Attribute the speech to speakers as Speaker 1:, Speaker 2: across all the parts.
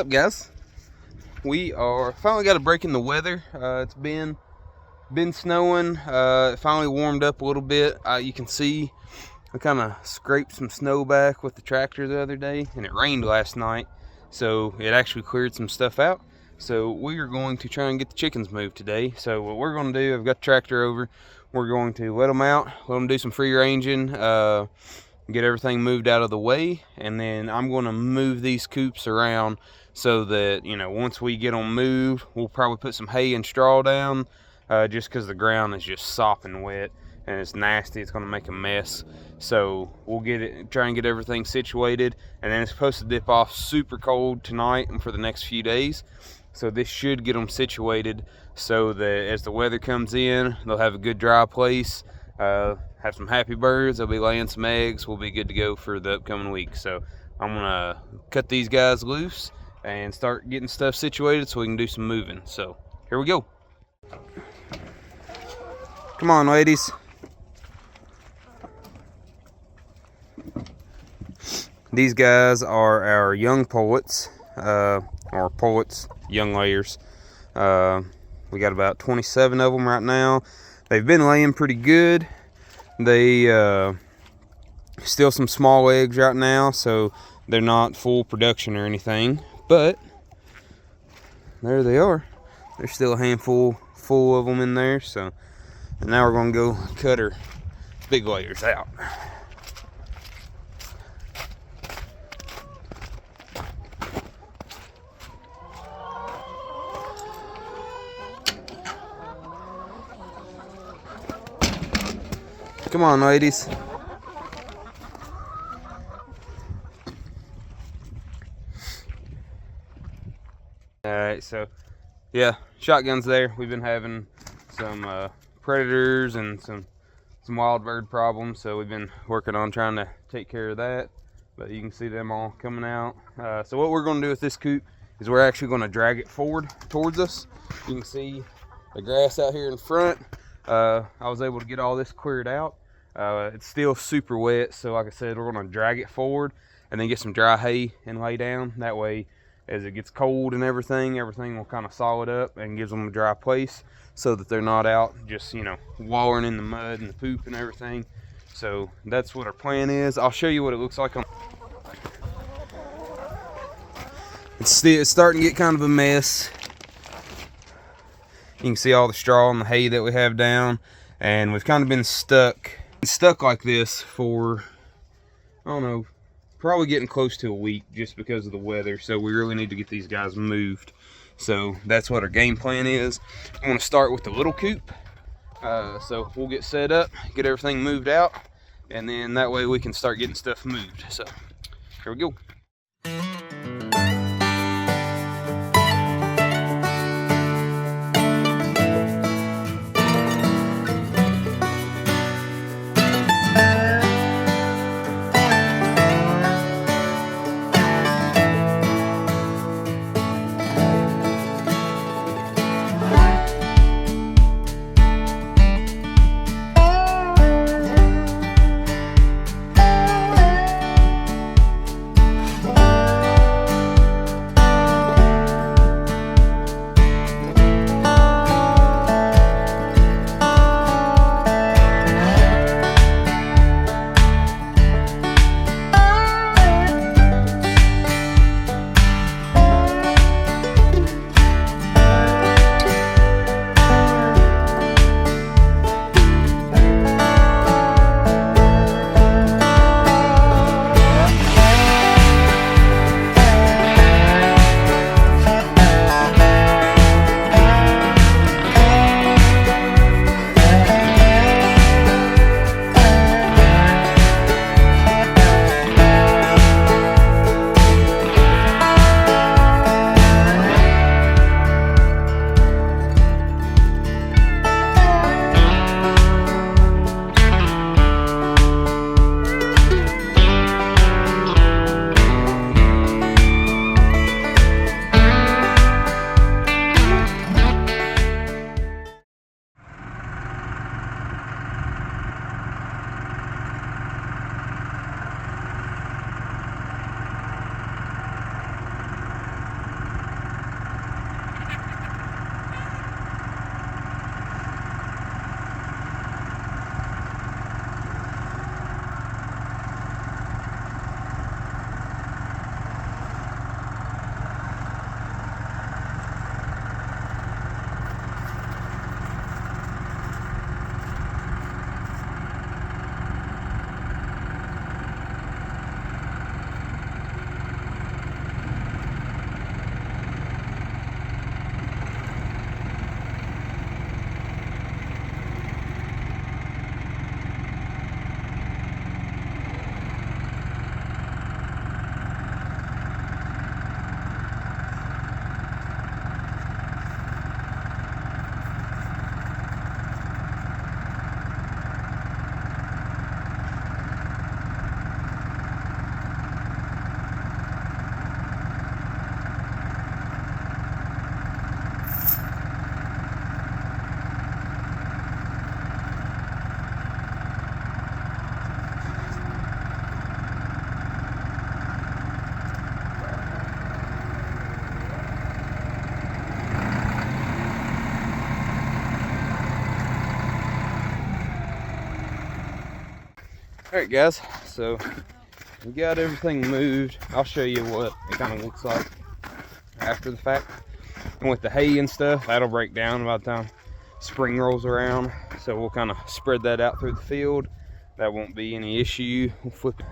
Speaker 1: up, guys? We are finally got a break in the weather. It's been snowing. It finally warmed up a little bit. You can see I kind of scraped some snow back with the tractor the other day, and it rained last night, so it actually cleared some stuff out. So we are going to try and get the chickens moved today. So what we're going to do, I've got the tractor over. We're going to let them out, let them do some free ranging, get everything moved out of the way, and then I'm going to move these coops around so that, you know, once we get them moved, we'll probably put some hay and straw down, just because the ground is just sopping wet and it's nasty. It's going to make a mess. So we'll try and get everything situated, and then it's supposed to dip off super cold tonight and for the next few days. So this should get them situated so that as the weather comes in, they'll have a good dry place, have some happy birds, they'll be laying some eggs, we'll be good to go for the upcoming week. So I'm gonna cut these guys loose and start getting stuff situated so we can do some moving. So here we go. Come on, ladies. These guys are our young pullets, or pullets, young layers. We got about 27 of them right now. They've been laying pretty good. They still some small eggs right now, so they're not full production or anything, but there they are. There's still a handful full of them in there. So, and now we're gonna go cut her big layers out. Come on, ladies. Alright, so yeah, shotgun's there. We've been having some predators and some wild bird problems, so we've been working on trying to take care of that. But you can see them all coming out. So what we're going to do with this coop is we're actually going to drag it forward towards us. You can see the grass out here in front. I was able to get all this cleared out. It's still super wet, so like I said, we're going to drag it forward and then get some dry hay and lay down. That way, as it gets cold and everything will kind of solid up and gives them a dry place so that they're not out just, you know, wallowing in the mud and the poop and everything. So that's what our plan is. I'll show you what it looks like. It's starting to get kind of a mess. You can see all the straw and the hay that we have down, and we've kind of been stuck like this for, I don't know, probably getting close to a week just because of the weather. So we really need to get these guys moved. So that's what our game plan is. I'm going to start with the little coop. So we'll get set up, get everything moved out, and then that way we can start getting stuff moved. So here we go. Alright guys, so we got everything moved. I'll show you what it kind of looks like after the fact. And with the hay and stuff, that'll break down by the time spring rolls around. So we'll kind of spread that out through the field. That won't be any issue. We'll flip it.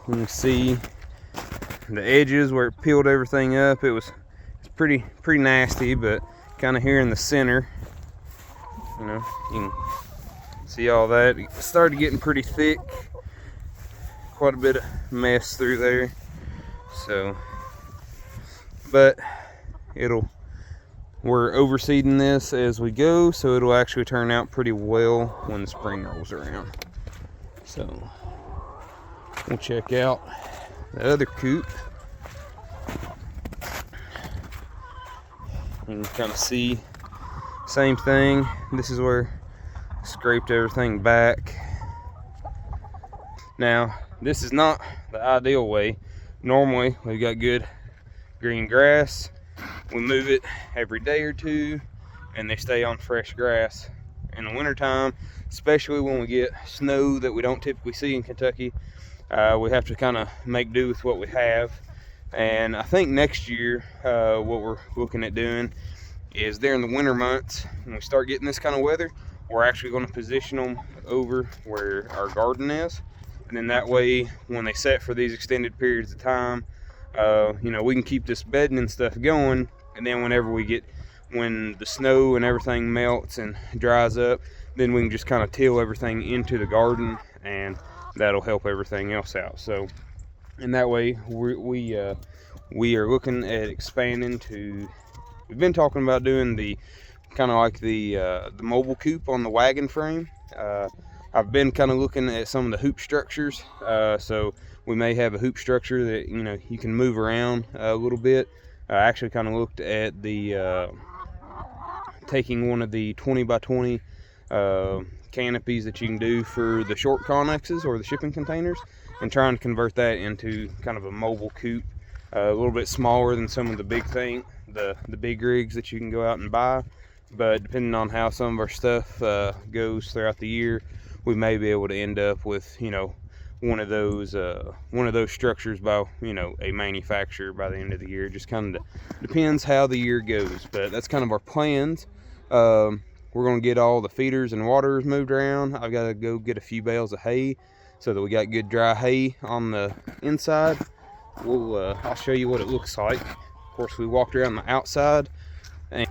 Speaker 1: You can see the edges where it peeled everything up. It's pretty nasty, but kind of here in the center, you know, you can see all that. It started getting pretty thick. Quite a bit of mess through there. So, but we're overseeding this as we go, so it'll actually turn out pretty well when spring rolls around. So we'll check out the other coop. You can kind of see same thing. This is where I scraped everything back. Now this is not the ideal way. Normally we've got good green grass. We move it every day or two and they stay on fresh grass. In the wintertime, especially when we get snow that we don't typically see in Kentucky, we have to kind of make do with what we have. And I think next year what we're looking at doing is during the winter months, when we start getting this kind of weather, we're actually going to position them over where our garden is. And then that way, when they set for these extended periods of time, you know, we can keep this bedding and stuff going. And then when the snow and everything melts and dries up, then we can just kind of till everything into the garden, and that'll help everything else out. So, and that way we are looking at expanding to. We've been talking about doing the kind of like the mobile coop on the wagon frame. I've been kind of looking at some of the hoop structures. So we may have a hoop structure that, you know, you can move around a little bit. I actually kind of looked at the taking one of the 20 by 20 canopies that you can do for the short connexes or the shipping containers, and trying to convert that into kind of a mobile coop, a little bit smaller than some of the big rigs that you can go out and buy. But depending on how some of our stuff goes throughout the year, we may be able to end up with, you know, one of those structures by, you know, a manufacturer by the end of the year. Just kind of depends how the year goes, but that's kind of our plans. We're going to get all the feeders and waters moved around. I've got to go get a few bales of hay so that we got good dry hay on the inside. I'll show you what it looks like. Of course, we walked around the outside, and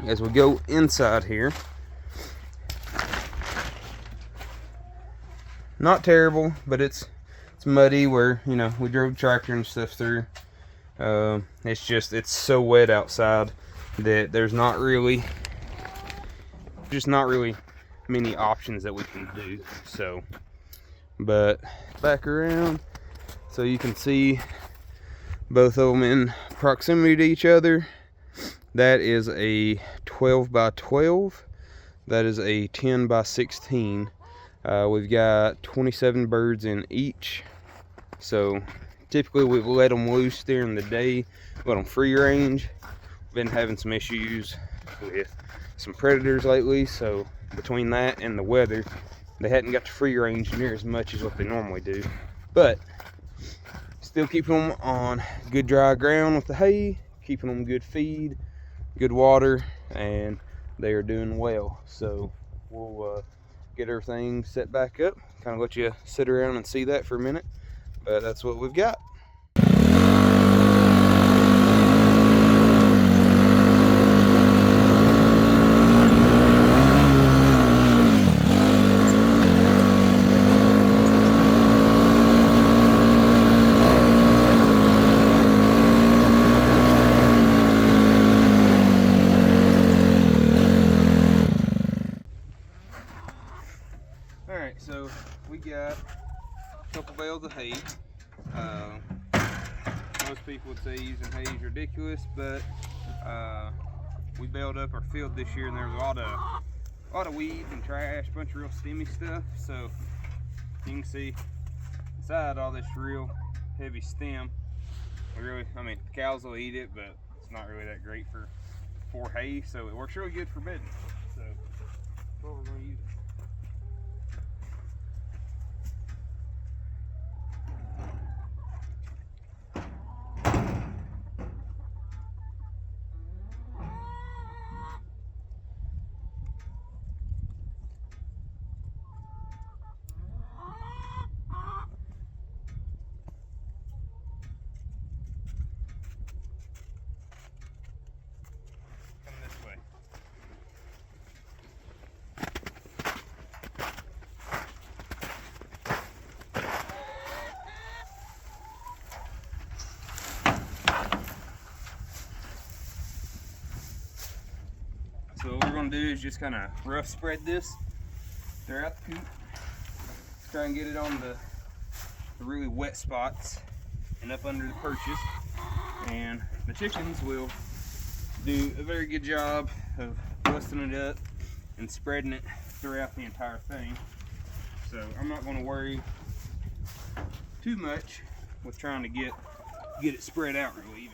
Speaker 1: as we go inside here, not terrible, but it's muddy where, you know, we drove tractor and stuff through. It's so wet outside that there's not really many options that we can do. So, but back around so you can see both of them in proximity to each other. That is a 12 by 12. That is a 10 by 16. We've got 27 birds in each. So typically we've let them loose during the day, let them free range. Been having some issues with some predators lately, so between that and the weather, they hadn't got to free range near as much as what they normally do. But still keeping them on good dry ground with the hay, keeping them good feed, good water, and they are doing well. So we'll get everything set back up, kind of let you sit around and see that for a minute, but that's what we've got. Alright, so we got a couple bales of hay. Most people would say using hay is ridiculous, but we baled up our field this year and there was a lot of weeds and trash, a bunch of real stemmy stuff. So you can see inside all this real heavy stem. I mean, the cows will eat it, but it's not really that great for hay, so it works really good for bedding. So that's what we're going to use. So what we're going to do is just kind of rough spread this throughout the coop. Try and get it on the really wet spots and up under the perches. And the chickens will do a very good job of busting it up and spreading it throughout the entire thing. So I'm not going to worry too much with trying to get it spread out real even.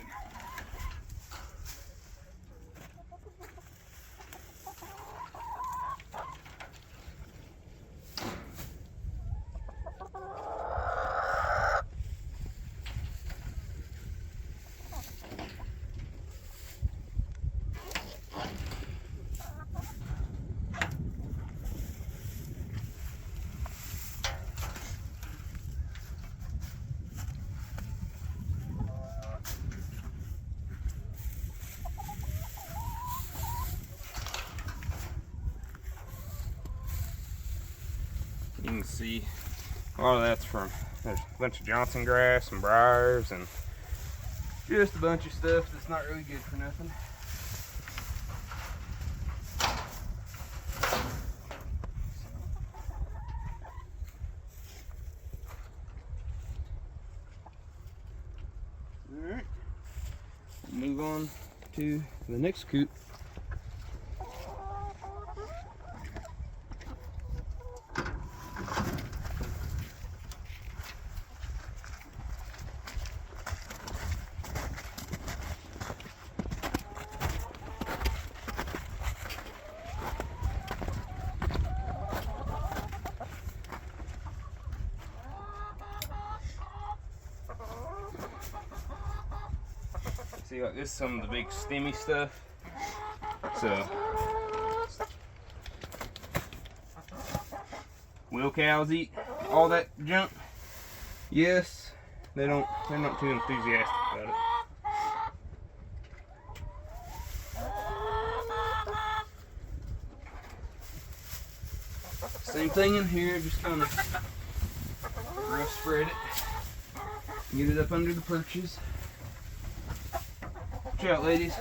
Speaker 1: You can see a lot of that's from, there's a bunch of Johnson grass and briars and just a bunch of stuff that's not really good for nothing. Alright, move on to the next coop. See, like this is some of the big stemmy stuff. So, will cows eat all that junk? Yes, they're not too enthusiastic about it. Same thing in here, just kind of rough spread it. Get it up under the perches. Watch out, ladies.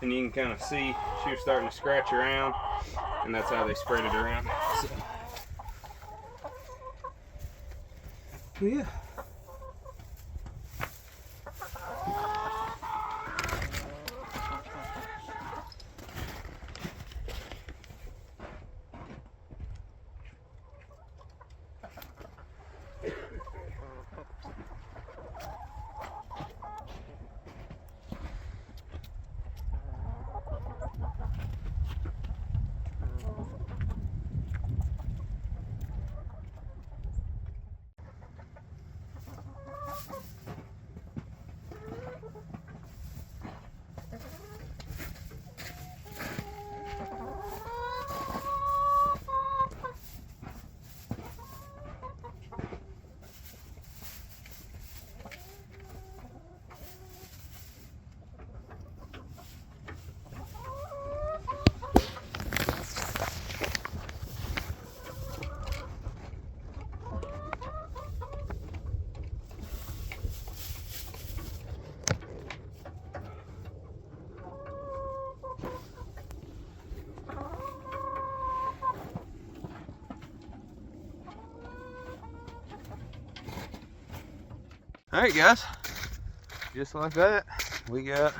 Speaker 1: And you can kind of see she was starting to scratch around, and that's how they spread it around. So, yeah. Alright guys, just like that, we got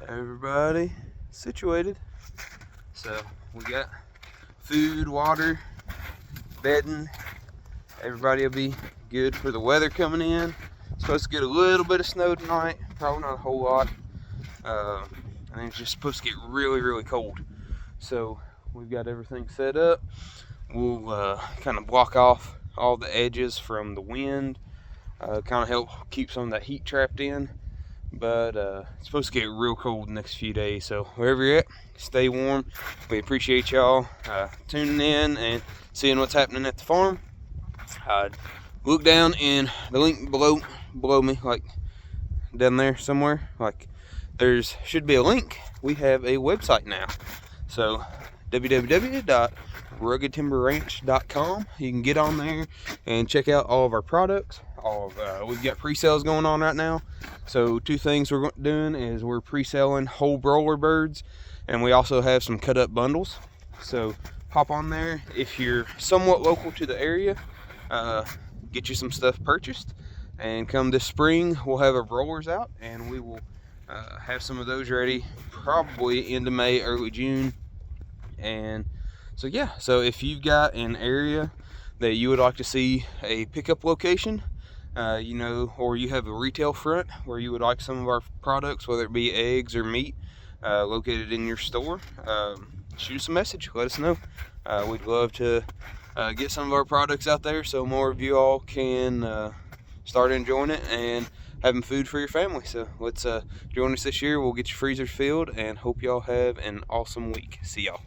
Speaker 1: everybody situated. So we got food, water, bedding. Everybody will be good for the weather coming in. Supposed to get a little bit of snow tonight, probably not a whole lot. I think it's just supposed to get really, really cold. So we've got everything set up. will kind of block off all the edges from the wind, kind of help keep some of that heat trapped in. But it's supposed to get real cold the next few days, so wherever you're at, stay warm. We appreciate y'all tuning in and seeing what's happening at the farm. Look down in the link below me, like down there somewhere, like there's should be a link. We have a website now, so www.ruggedtimberranch.com. You can get on there and check out all of our products. We've got pre-sales going on right now. So two things we're doing is we're pre-selling whole broiler birds, and we also have some cut up bundles. So hop on there if you're somewhat local to the area, get you some stuff purchased, and come this spring we'll have our broilers out, and we will have some of those ready probably into May, early June. And so yeah, so if you've got an area that you would like to see a pickup location, or you have a retail front where you would like some of our products, whether it be eggs or meat, located in your store, shoot us a message, let us know. We'd love to get some of our products out there so more of you all can start enjoying it and having food for your family. So let's join us this year. We'll get your freezers filled, and hope y'all have an awesome week. See y'all.